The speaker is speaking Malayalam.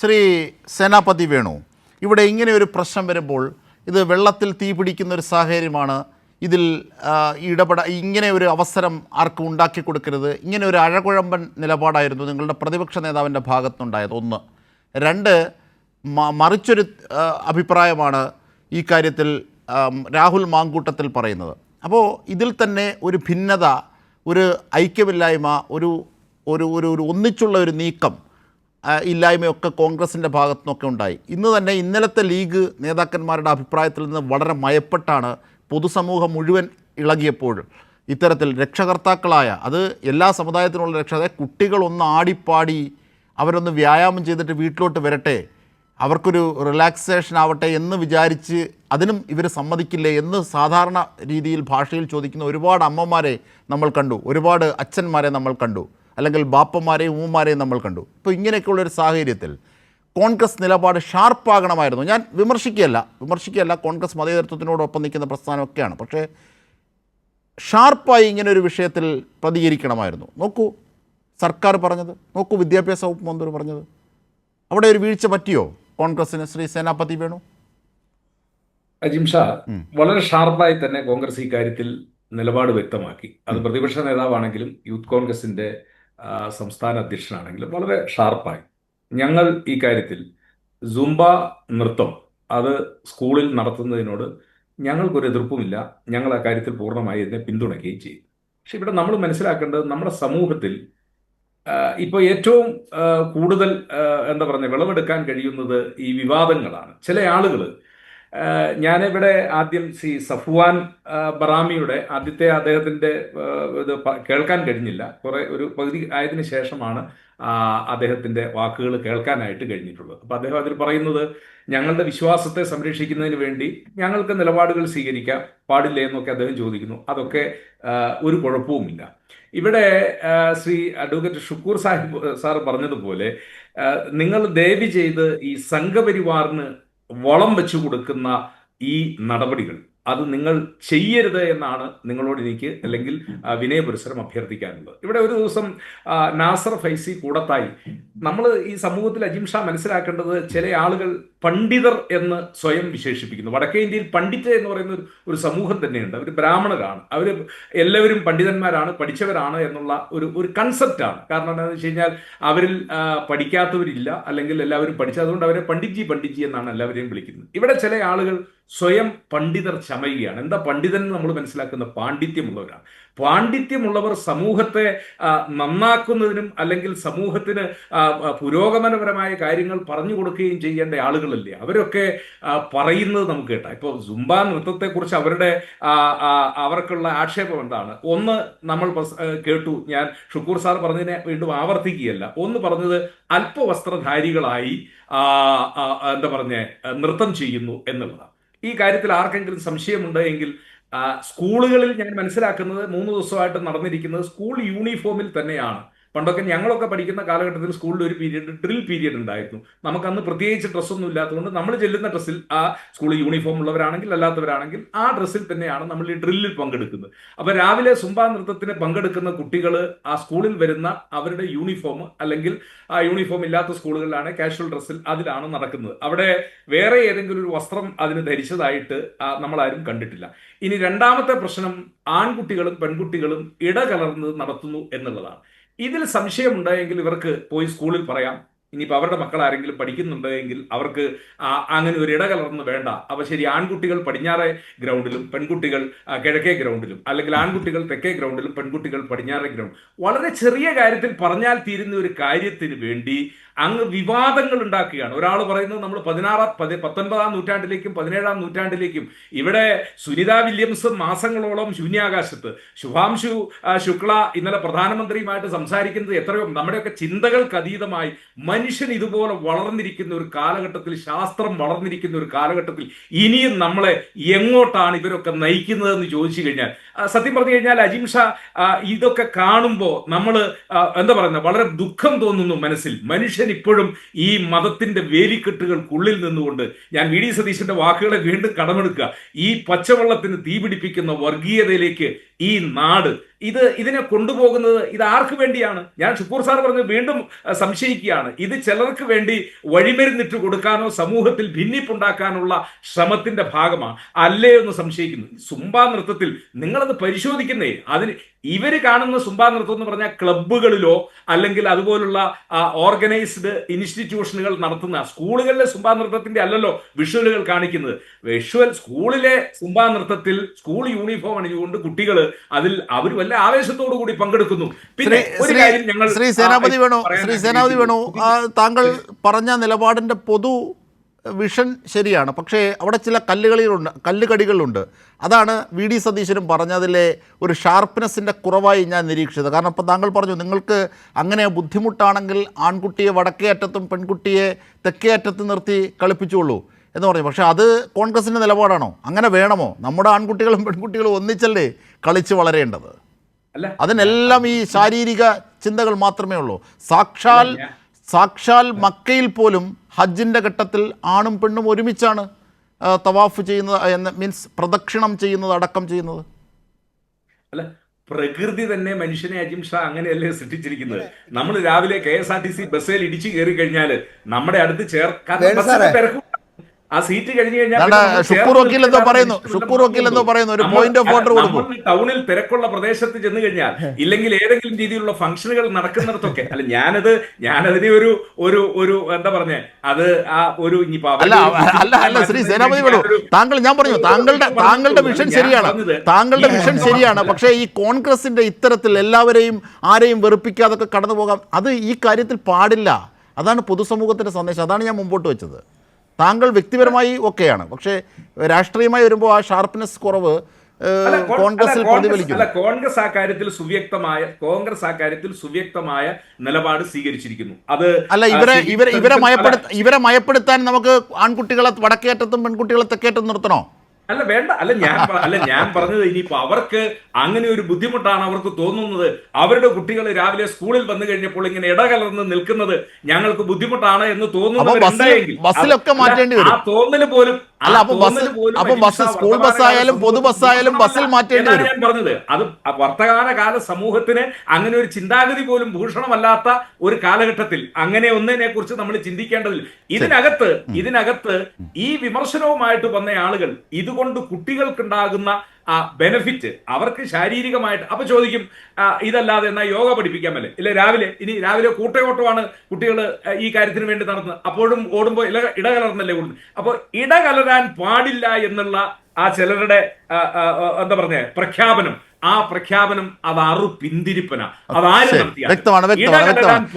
ശ്രീ സേനാപതി വേണു, ഇവിടെ ഇങ്ങനെ ഒരു പ്രശ്നം വരുമ്പോൾ ഇത് വെള്ളത്തിൽ തീ പിടിക്കുന്ന ഒരു സാഹചര്യമാണ്. ഇതിൽ ഇങ്ങനെ ഒരു അവസരം ആർക്കും ഉണ്ടാക്കി കൊടുക്കരുത്, ഇങ്ങനെ ഒരു അഴകുഴമ്പൻ നിലപാടായിരുന്നു നിങ്ങളുടെ പ്രതിപക്ഷ നേതാവിൻ്റെ ഭാഗത്തുനിന്നുണ്ടായത്. ഒന്ന്. രണ്ട്, മറിച്ചൊരു അഭിപ്രായമാണ് ഈ കാര്യത്തിൽ രാഹുൽ മാങ്കൂട്ടത്തിൽ പറയുന്നത്. അപ്പോൾ ഇതിൽ തന്നെ ഒരു ഭിന്നത, ഒരു ഐക്യമില്ലായ്മ, ഒരു ഒരു ഒരു ഒന്നിച്ചുള്ള ഒരു നീക്കം ഇല്ലായ്മയൊക്കെ കോൺഗ്രസിൻ്റെ ഭാഗത്തു നിന്നൊക്കെ ഉണ്ടായി. ഇന്നലത്തെ ലീഗ് നേതാക്കന്മാരുടെ അഭിപ്രായത്തിൽ നിന്ന് വളരെ മയപ്പെട്ടാണ് പൊതുസമൂഹം മുഴുവൻ ഇളകിയപ്പോൾ ഇത്തരത്തിൽ രക്ഷകർത്താക്കളായ, അത് എല്ലാ സമുദായത്തിനുള്ള കുട്ടികളൊന്ന് ആടിപ്പാടി അവരൊന്ന് വ്യായാമം ചെയ്തിട്ട് വീട്ടിലോട്ട് വരട്ടെ, അവർക്കൊരു റിലാക്സേഷൻ ആവട്ടെ എന്ന് വിചാരിച്ച് അതിനും ഇവർ സമ്മതിക്കില്ലേ എന്ന് സാധാരണ രീതിയിൽ ഭാഷയിൽ ചോദിക്കുന്ന ഒരുപാട് അമ്മമാരെ നമ്മൾ കണ്ടു, ഒരുപാട് അച്ഛന്മാരെ നമ്മൾ കണ്ടു, അല്ലെങ്കിൽ ബാപ്പന്മാരെയും ഉമ്മമാരെയും നമ്മൾ കണ്ടു. ഇപ്പോൾ ഇങ്ങനെയൊക്കെയുള്ളൊരു സാഹചര്യത്തിൽ കോൺഗ്രസ് നിലപാട് ഷാർപ്പാകണമായിരുന്നു. ഞാൻ വിമർശിക്കുകയല്ല, കോൺഗ്രസ് മതേതരത്വത്തിനോടൊപ്പം നിൽക്കുന്ന പ്രസ്ഥാനമൊക്കെയാണ്. പക്ഷേ ഷാർപ്പായി ഇങ്ങനെ ഒരു വിഷയത്തിൽ പ്രതികരിക്കണമായിരുന്നു. നോക്കൂ സർക്കാർ പറഞ്ഞത്, നോക്കൂ വിദ്യാഭ്യാസ വകുപ്പ് മന്ത്രി പറഞ്ഞത്. അവിടെ ഒരു വീഴ്ച പറ്റിയോ കോൺഗ്രസിന്? ശ്രീ സേനാപതി വേണു. അജിംഷാ, വളരെ ഷാർപ്പായി തന്നെ കോൺഗ്രസ് ഈ കാര്യത്തിൽ നിലപാട് വ്യക്തമാക്കി. അത് പ്രതിപക്ഷ നേതാവാണെങ്കിലും യൂത്ത് കോൺഗ്രസിന്റെ സംസ്ഥാന അധ്യക്ഷനാണെങ്കിലും വളരെ ഷാർപ്പായി. ഞങ്ങൾ ഈ കാര്യത്തിൽ സുംബ നൃത്തം അത് സ്കൂളിൽ നടത്തുന്നതിനോട് ഞങ്ങൾക്കൊരു എതിർപ്പുമില്ല. ഞങ്ങൾ ആ കാര്യത്തിൽ പൂർണ്ണമായി ഇതിനെ പിന്തുണയ്ക്കുകയും ചെയ്യും. പക്ഷെ ഇവിടെ നമ്മൾ മനസ്സിലാക്കേണ്ടത്, നമ്മുടെ സമൂഹത്തിൽ ഇപ്പോൾ ഏറ്റവും കൂടുതൽ വിളവെടുക്കാൻ കഴിയുന്നത് ഈ വിവാദങ്ങളാണ്. ചില ആളുകൾ, ഞാനിവിടെ ആദ്യം സഫ്വാൻ ബറാമിയുടെ ആദ്യത്തെ അദ്ദേഹത്തിൻ്റെ ഇത് കേൾക്കാൻ കഴിഞ്ഞില്ല. ഒരു പകുതി ആയതിനു ശേഷമാണ് അദ്ദേഹത്തിൻ്റെ വാക്കുകൾ കേൾക്കാനായിട്ട് കഴിഞ്ഞിട്ടുള്ളത്. അപ്പോൾ അദ്ദേഹം അതിൽ പറയുന്നത്, ഞങ്ങളുടെ വിശ്വാസത്തെ സംരക്ഷിക്കുന്നതിന് വേണ്ടി ഞങ്ങൾക്ക് നിലപാടുകൾ സ്വീകരിക്കാൻ പാടില്ല എന്നൊക്കെ അദ്ദേഹം ചോദിക്കുന്നു. അതൊക്കെ ഒരു കുഴപ്പവുമില്ല. ഇവിടെ ശ്രീ അഡ്വക്കേറ്റ് ഷുക്കൂർ സാർ പറഞ്ഞതുപോലെ, നിങ്ങൾ ദയവ് ചെയ്ത് ഈ സംഘപരിവാറിന് വളം വെച്ചു കൊടുക്കുന്ന ഈ നടപടികൾ അത് നിങ്ങൾ ചെയ്യരുത് എന്നാണ് നിങ്ങളോട് എനിക്ക് അല്ലെങ്കിൽ വിനയപുരസ്സരം അഭ്യർത്ഥിക്കാനുള്ളത്. ഇവിടെ ഒരു ദിവസം നാസർ ഫൈസി കൂടത്തായി, നമ്മൾ ഈ സമൂഹത്തിൽ അജിംഷാ മനസ്സിലാക്കേണ്ടത്, ചില ആളുകൾ പണ്ഡിതർ എന്ന് സ്വയം വിശേഷിപ്പിക്കുന്നു. വടക്കേ ഇന്ത്യയിൽ പണ്ഡിറ്റ് എന്ന് പറയുന്ന ഒരു സമൂഹം തന്നെയുണ്ട്. അവർ ബ്രാഹ്മണരാണ്, അവർ എല്ലാവരും പണ്ഡിതന്മാരാണ്, പഠിച്ചവരാണ് എന്നുള്ള ഒരു കൺസെപ്റ്റാണ്. കാരണം എന്താണെന്ന് വെച്ച് കഴിഞ്ഞാൽ അവരിൽ പഠിക്കാത്തവരില്ല, അല്ലെങ്കിൽ എല്ലാവരും പഠിച്ചതുകൊണ്ട് അവരെ പണ്ഡിറ്റ്ജി എന്നാണ് എല്ലാവരെയും വിളിക്കുന്നത്. ഇവിടെ ചില ആളുകൾ സ്വയം പണ്ഡിതർ ചമയുകയാണ്. എന്താ പണ്ഡിതൻ എന്ന് നമ്മൾ മനസ്സിലാക്കുന്ന പാണ്ഡിത്യമുള്ളവരാണ്. പാണ്ഡിത്യമുള്ളവർ സമൂഹത്തെ നന്നാക്കുന്നതിനും അല്ലെങ്കിൽ സമൂഹത്തിന് പുരോഗമനപരമായ കാര്യങ്ങൾ പറഞ്ഞു കൊടുക്കുകയും ചെയ്യേണ്ട ആളുകളല്ലേ. അവരൊക്കെ പറയുന്നത് നമുക്ക് കേട്ടാ. ഇപ്പോൾ സുംബ നൃത്തത്തെക്കുറിച്ച് അവർക്കുള്ള ആക്ഷേപം എന്താണ്? ഒന്ന് നമ്മൾ കേട്ടു, ഞാൻ ഷുക്കൂർ സാർ പറഞ്ഞതിനെ വീണ്ടും ആവർത്തിക്കുകയല്ല. ഒന്ന് പറഞ്ഞത് അല്പവസ്ത്രധാരികളായി നൃത്തം ചെയ്യുന്നു എന്നുള്ളതാണ്. ഈ കാര്യത്തിൽ ആർക്കെങ്കിലും സംശയമുണ്ട് എങ്കിൽ, സ്കൂളുകളിൽ ഞാൻ മനസ്സിലാക്കുന്നത് 3 ദിവസമായിട്ട് നടന്നിരിക്കുന്നത് സ്കൂൾ യൂണിഫോമിൽ തന്നെയാണ്. പണ്ടൊക്കെ ഞങ്ങളൊക്കെ പഠിക്കുന്ന കാലഘട്ടത്തിൽ സ്കൂളിൽ ഒരു പീരീഡ് ഡ്രിൽ പീരീഡ് ഉണ്ടായിരുന്നു. നമുക്കന്ന് പ്രത്യേകിച്ച് ഡ്രസ്സൊന്നും ഇല്ലാത്തതുകൊണ്ട് നമ്മൾ ചെല്ലുന്ന ഡ്രസ്സിൽ, ആ സ്കൂൾ യൂണിഫോം ഉള്ളവരാണെങ്കിൽ അല്ലാത്തവരാണെങ്കിൽ ആ ഡ്രസ്സിൽ തന്നെയാണ് നമ്മൾ ഈ ഡ്രില്ലിൽ പങ്കെടുക്കുന്നത്. അപ്പോൾ രാവിലെ സുംബ നൃത്തത്തിന് പങ്കെടുക്കുന്ന കുട്ടികൾ ആ സ്കൂളിൽ വരുന്ന അവരുടെ യൂണിഫോം, അല്ലെങ്കിൽ ആ യൂണിഫോം ഇല്ലാത്ത സ്കൂളുകളിലാണ് കാഷ്വൽ ഡ്രസ്സിൽ അതിലാണ് നടക്കുന്നത്. അവിടെ വേറെ ഏതെങ്കിലും ഒരു വസ്ത്രം അതിന് ധരിച്ചതായിട്ട് നമ്മളാരും കണ്ടിട്ടില്ല. ഇനി രണ്ടാമത്തെ പ്രശ്നം, ആൺകുട്ടികളും പെൺകുട്ടികളും ഇടകലർന്ന് നടത്തുന്നു എന്നുള്ളതാണ്. ഇതിൽ സംശയമുണ്ടായെങ്കിൽ ഇവർക്ക് പോയി സ്കൂളിൽ പറയാം. ഇനിയിപ്പോൾ അവരുടെ മക്കൾ ആരെങ്കിലും പഠിക്കുന്നുണ്ടെങ്കിൽ അവർക്ക് അങ്ങനെ ഒരു ഇടകലർന്ന് വേണ്ട. അപ്പോൾ ശരി, ആൺകുട്ടികൾ പടിഞ്ഞാറേ ഗ്രൗണ്ടിലും പെൺകുട്ടികൾ കിഴക്കേ ഗ്രൗണ്ടിലും, അല്ലെങ്കിൽ ആൺകുട്ടികൾ തെക്കേ ഗ്രൗണ്ടിലും പെൺകുട്ടികൾ പടിഞ്ഞാറേ ഗ്രൗണ്ട്, വളരെ ചെറിയ കാര്യത്തിൽ പറഞ്ഞാൽ തീരുന്ന ഒരു കാര്യത്തിന് വേണ്ടി അങ്ങ് വിവാദങ്ങൾ ഉണ്ടാക്കുകയാണ്. ഒരാൾ പറയുന്നത് നമ്മൾ 19-ാം നൂറ്റാണ്ടിലേക്കും 17-ാം നൂറ്റാണ്ടിലേക്കും, ഇവിടെ സുനിത വില്യംസ് മാസങ്ങളോളം ശൂന്യാകാശത്ത്, ശുഭാംശു ശുക്ല ഇന്നലെ പ്രധാനമന്ത്രിയുമായിട്ട് സംസാരിക്കുന്നത് എത്രയോ, നമ്മുടെയൊക്കെ ചിന്തകൾക്ക് അതീതമായി മനുഷ്യൻ ഇതുപോലെ വളർന്നിരിക്കുന്ന ഒരു കാലഘട്ടത്തിൽ, ശാസ്ത്രം വളർന്നിരിക്കുന്ന ഒരു കാലഘട്ടത്തിൽ ഇനിയും നമ്മളെ എങ്ങോട്ടാണ് ഇവരൊക്കെ നയിക്കുന്നതെന്ന് ചോദിച്ചു കഴിഞ്ഞാൽ, സത്യം പറഞ്ഞു കഴിഞ്ഞാൽ അജിംഷാ, ഇതൊക്കെ കാണുമ്പോൾ നമ്മൾ വളരെ ദുഃഖം തോന്നുന്നു മനസ്സിൽ. മനുഷ്യൻ ഇപ്പോഴും ഈ മതത്തിന്റെ വേലിക്കെട്ടുകൾക്കുള്ളിൽ നിന്നുകൊണ്ട്, ഞാൻ വി ഡി സതീശന്റെ വാക്കുകളെ വീണ്ടും കടമെടുക്കുക, ഈ പച്ചവെള്ളത്തിന് തീപിടിപ്പിക്കുന്ന വർഗീയതയിലേക്ക് ഈ നാട് ഇതിനെ കൊണ്ടുപോകുന്നത് ഇത് ആർക്ക് വേണ്ടിയാണ്? ഞാൻ ഷുക്കൂർ സാർ പറഞ്ഞ് വീണ്ടും സംശയിക്കുകയാണ്. ഇത് ചിലർക്ക് വേണ്ടി വഴിമരുന്നിട്ട് കൊടുക്കാനോ സമൂഹത്തിൽ ഭിന്നിപ്പുണ്ടാക്കാനുള്ള ശ്രമത്തിന്റെ ഭാഗമാണ് അല്ലേ എന്ന് സംശയിക്കുന്നു. സുംബാ നൃത്തത്തിൽ നിങ്ങളത് പരിശോധിക്കുന്നേ, അതിന് ഇവര് കാണുന്ന സുംബാ നൃത്തം എന്ന് പറഞ്ഞാൽ ക്ലബ്ബുകളിലോ അല്ലെങ്കിൽ അതുപോലുള്ള ഓർഗനൈസ്ഡ് ഇൻസ്റ്റിറ്റ്യൂഷനുകൾ നടത്തുന്ന സ്കൂളുകളിലെ സുംബാ നൃത്തത്തിന്റെ അല്ലല്ലോ വിഷ്വലുകൾ കാണിക്കുന്നത്. സ്കൂളിലെ സുംബാ നൃത്തത്തിൽ സ്കൂൾ യൂണിഫോം അണിഞ്ഞുകൊണ്ട് കുട്ടികൾ അതിൽ അവർ വല്ല ആവേശത്തോടു കൂടി പങ്കെടുക്കുന്നു. പിന്നെ ഒരു കാര്യം ഞങ്ങൾ ശ്രീ സേനാപതി വേണു താങ്കൾ പറഞ്ഞ നിലപാടിന്റെ പൊതു വിഷൻ ശരിയാണ്. പക്ഷേ അവിടെ ചില കല്ലുകടികളുണ്ട്. അതാണ് വി ഡി സതീശനും പറഞ്ഞതിലെ ഒരു ഷാർപ്പ്നെസ്സിൻ്റെ കുറവായി ഞാൻ നിരീക്ഷിച്ചത്. കാരണം ഇപ്പോൾ താങ്കൾ പറഞ്ഞു നിങ്ങൾക്ക് അങ്ങനെ ബുദ്ധിമുട്ടാണെങ്കിൽ ആൺകുട്ടിയെ വടക്കേ അറ്റത്തും പെൺകുട്ടിയെ തെക്കേ അറ്റത്തും നിർത്തി കളിപ്പിച്ചുള്ളൂ എന്ന് പറഞ്ഞു. പക്ഷേ അത് കോൺഗ്രസിൻ്റെ നിലപാടാണോ? അങ്ങനെ വേണമോ? നമ്മുടെ ആൺകുട്ടികളും പെൺകുട്ടികളും ഒന്നിച്ചല്ലേ കളിച്ച് വളരേണ്ടത്? അതിനെല്ലാം ഈ ശാരീരിക ചിന്തകൾ മാത്രമേ ഉള്ളൂ. സാക്ഷാൽ മക്കയിൽ പോലും ഹജ്ജിൻ്റെ ഘട്ടത്തിൽ ആണും പെണ്ണും ഒരുമിച്ചാണ് തവാഫ് ചെയ്യുന്നത്, മീൻസ് പ്രദക്ഷിണം ചെയ്യുന്നത്, അടക്കം ചെയ്യുന്നത്. അല്ല, പ്രകൃതി തന്നെ മനുഷ്യനെ അജിം ഷാ അങ്ങനെയല്ലേ സൃഷ്ടിച്ചിരിക്കുന്നത്. നമ്മൾ രാവിലെ KSRTC ബസ്സിൽ ഇടിച്ചു കയറി കഴിഞ്ഞാൽ നമ്മുടെ അടുത്ത് തിരക്കും. ആ സീറ്റ് കഴിഞ്ഞു കഴിഞ്ഞാൽ ഒരു പോയിന്റ് ഓഫ് ഓർഡർ കൊടുക്കും. ടൗണിൽ തിരക്കുള്ള പ്രദേശത്ത് ചെന്ന് കഴിഞ്ഞാൽ ഇല്ലെങ്കിൽ ഏതെങ്കിലും രീതിയിലുള്ള ഫംഗ്ഷനുകൾ നടക്കുന്നിടത്തൊക്കെ അല്ല ഞാനതിനെ ഒരു എന്താ പറഞ്ഞേ അത് ആ ഒരു ശ്രീ സേനാപതി വേണു ഞാൻ പറഞ്ഞു താങ്കളുടെ വിഷൻ ശരിയാണ്. പക്ഷേ ഈ കോൺഗ്രസിന്റെ ഇത്തരത്തിൽ എല്ലാവരെയും ആരെയും വെറുപ്പിക്കാതൊക്കെ കടന്നു പോകാം, അത് ഈ കാര്യത്തിൽ പാടില്ല. അതാണ് പൊതുസമൂഹത്തിന്റെ സന്ദേശം. അതാണ് ഞാൻ മുമ്പോട്ട് വെച്ചത്. താങ്കൾ വ്യക്തിപരമായി ഒക്കെയാണ്, പക്ഷേ രാഷ്ട്രീയമായി വരുമ്പോൾ ആ ഷാർപ്പ്നെസ് കുറവ് കോൺഗ്രസിൽ പ്രതിഫലിക്കും. കോൺഗ്രസ് ആ കാര്യത്തിൽ സുവ്യക്തമായ നിലപാട് സ്വീകരിച്ചിരിക്കുന്നു. അത് ഇവരെ മയപ്പെടുത്താൻ നമുക്ക് ആൺകുട്ടികളെ വടക്കേറ്റത്തും പെൺകുട്ടികളെ തെക്കേറ്റത്തും നിർത്തണോ? അല്ല വേണ്ട. ഞാൻ പറഞ്ഞത് ഇനിയിപ്പോ അവർക്ക് അങ്ങനെ ഒരു ബുദ്ധിമുട്ടാണ് അവർക്ക് തോന്നുന്നത്. അവരുടെ കുട്ടികൾ രാവിലെ സ്കൂളിൽ വന്നു കഴിഞ്ഞപ്പോൾ ഇങ്ങനെ ഇടകലർന്ന് നിൽക്കുന്നത് ഞങ്ങൾക്ക് ബുദ്ധിമുട്ടാണ് എന്ന് തോന്നുന്നുണ്ടെങ്കിൽ ആ തോന്നല് പോലും സ്കൂൾ ബസ്സായാലും പൊതു ബസ്സായാലും ബസ്സിൽ മാറ്റേണ്ടി വരും. ഞാൻ പറഞ്ഞത് അത് വർത്തമാനകാല സമൂഹത്തിന് അങ്ങനെ ഒരു ചിന്താഗതി പോലും ഭൂഷണമല്ലാത്ത ഒരു കാലഘട്ടത്തിൽ അങ്ങനെ ഒന്നിനെ കുറിച്ച് നമ്മൾ ചിന്തിക്കേണ്ടതില്ല. ഇതിനകത്ത് ഈ വിമർശനവുമായിട്ട് വന്ന ആളുകൾ ഇതുകൊണ്ട് കുട്ടികൾക്കുണ്ടാകുന്ന ബെനഫിറ്റ് അവർക്ക് ശാരീരികമായിട്ട് അപ്പൊ ചോദിക്കും ഇതല്ലാതെ എന്നാ യോഗ പഠിപ്പിക്കാമല്ലേ? ഇല്ല രാവിലെ കൂട്ടയോട്ടമാണ് കുട്ടികൾ ഈ കാര്യത്തിന് വേണ്ടി നടത്തുന്നത്. അപ്പോഴും ഓടുമ്പോൾ ഇടകലർന്നല്ലേ ഓടുന്നത്. അപ്പോൾ ഇടകലരാൻ പാടില്ല എന്നുള്ള ആ ചിലരുടെ എന്താ പറഞ്ഞ പ്രഖ്യാപനം, ആ പ്രഖ്യാപനം അത് പിന്തിരിപ്പന. അതാരും നടത്തിയ